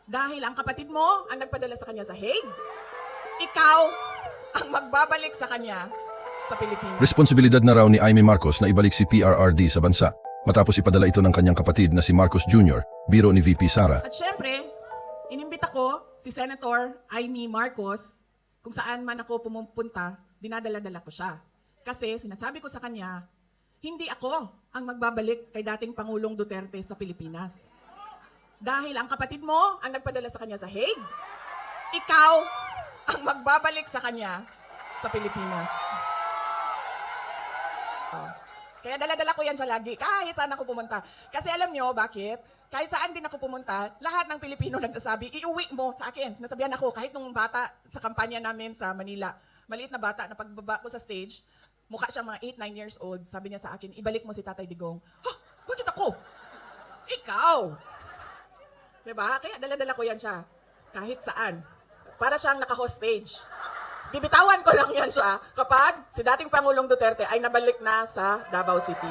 Dahil ang kapatid mo ang nagpadala sa kanya sa Hague. Ikaw ang magbabalik sa kanya sa Pilipinas. Responsibilidad na raw ni Amy Marcos na ibalik si PRRD sa bansa matapos ipadala ito ng kanyang kapatid na si Marcos Jr., biro ni VP Sara. At syempre, inimbita ko si Senator Amy Marcos kung saan man ako pumupunta, dinadala-dala ko siya. Kasi sinasabi ko sa kanya, hindi ako ang magbabalik kay dating Pangulong Duterte sa Pilipinas. Dahil ang kapatid mo ang nagpadala sa kanya sa Hague. Ikaw ang magbabalik sa kanya sa Pilipinas. Oh. Kaya dala-dala ko yan siya lagi, kahit saan ako pumunta. Kasi alam nyo, bakit? Kahit saan din ako pumunta, lahat ng Pilipino nagsasabi, iuwi mo sa akin. Sinasabihan ako, kahit nung bata sa kampanya namin sa Manila, maliit na bata, na pagbaba ko sa stage, mukha siya mga 8-9 years old, sabi niya sa akin, ibalik mo si Tatay Digong. Ha? Bakit ako? Ikaw! Diba? Kaya dala-dala ko yan siya, kahit saan. Para siyang naka-hostage. Bibitawan ko lang yan siya kapag si dating Pangulong Duterte ay nabalik na sa Davao City.